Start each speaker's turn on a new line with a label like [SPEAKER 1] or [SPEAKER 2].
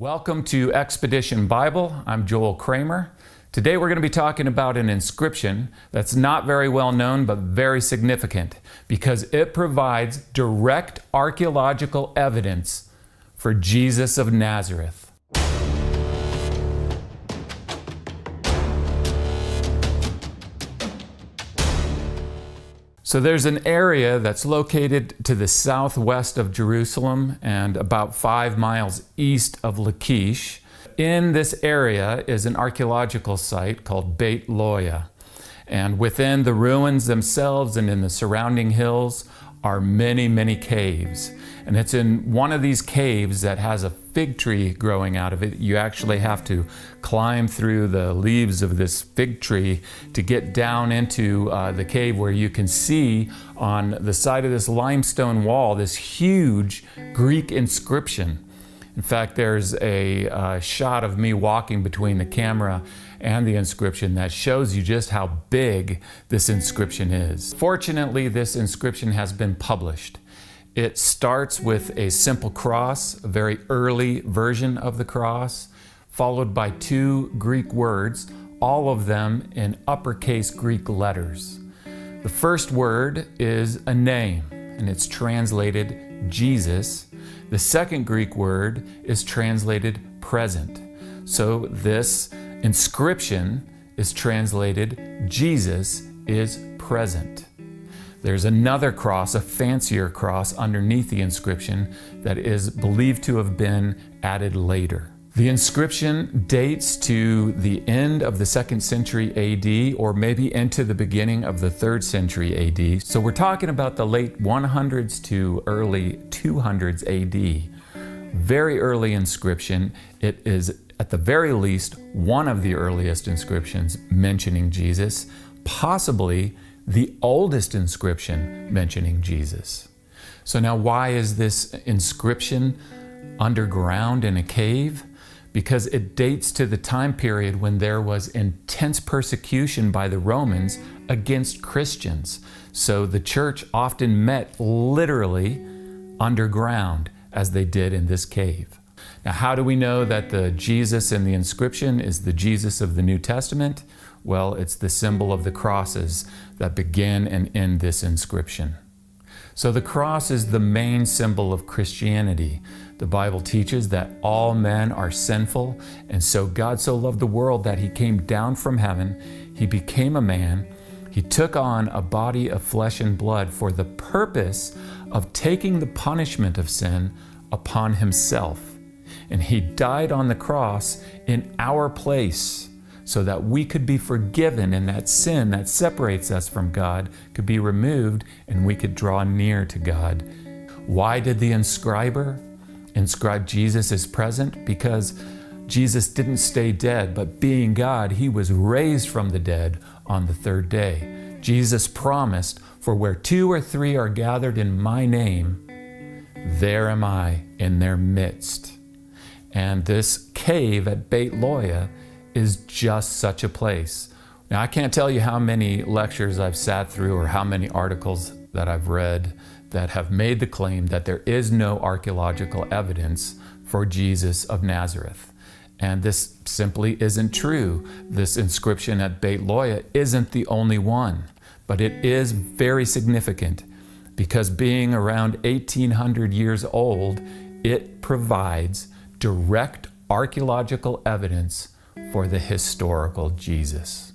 [SPEAKER 1] Welcome to Expedition Bible. I'm Joel Kramer. Today we're going to be talking about an inscription that's not very well known but very significant because it provides direct archaeological evidence for Jesus of Nazareth. So there's an area that's located to the southwest of Jerusalem and about 5 miles east of Lachish. In this area is an archaeological site called Beit Loya. And within the ruins themselves and in the surrounding hills are many, many caves. And it's in one of these caves that has a fig tree growing out of it. You actually have to climb through the leaves of this fig tree to get down into the cave, where you can see on the side of this limestone wall this huge Greek inscription. In fact, there's a shot of me walking between the camera and the inscription that shows you just how big this inscription is. Fortunately, this inscription has been published. It starts with a simple cross, a very early version of the cross, followed by 2 Greek words, all of them in uppercase Greek letters. The first word is a name, and it's translated Jesus. The second Greek word is translated present. So this inscription is translated Jesus is present. There's another cross, a fancier cross, underneath the inscription that is believed to have been added later. The inscription dates to the end of the 2nd century AD, or maybe into the beginning of the 3rd century AD. So we're talking about the late 100s to early 200s AD. Very early inscription. It is at the very least one of the earliest inscriptions mentioning Jesus, possibly the oldest inscription mentioning Jesus. So now, why is this inscription underground in a cave? Because it dates to the time period when there was intense persecution by the Romans against Christians. So the church often met literally underground, as they did in this cave. Now, how do we know that the Jesus in the inscription is the Jesus of the New Testament? Well, it's the symbol of the crosses that begin and end this inscription. So the cross is the main symbol of Christianity. The Bible teaches that all men are sinful, and so God so loved the world that He came down from heaven, He became a man, He took on a body of flesh and blood for the purpose of taking the punishment of sin upon Himself. And He died on the cross in our place, so that we could be forgiven and that sin that separates us from God could be removed and we could draw near to God. Why did the inscriber inscribe Jesus as present? Because Jesus didn't stay dead, but being God, He was raised from the dead on the 3rd day. Jesus promised, "For where 2 or 3 are gathered in my name, there am I in their midst." And this cave at Beit Loya is just such a place. Now, I can't tell you how many lectures I've sat through or how many articles that I've read that have made the claim that there is no archaeological evidence for Jesus of Nazareth. And this simply isn't true. This inscription at Beit Loya isn't the only one, but it is very significant because, being around 1800 years old, it provides direct archaeological evidence for the historical Jesus.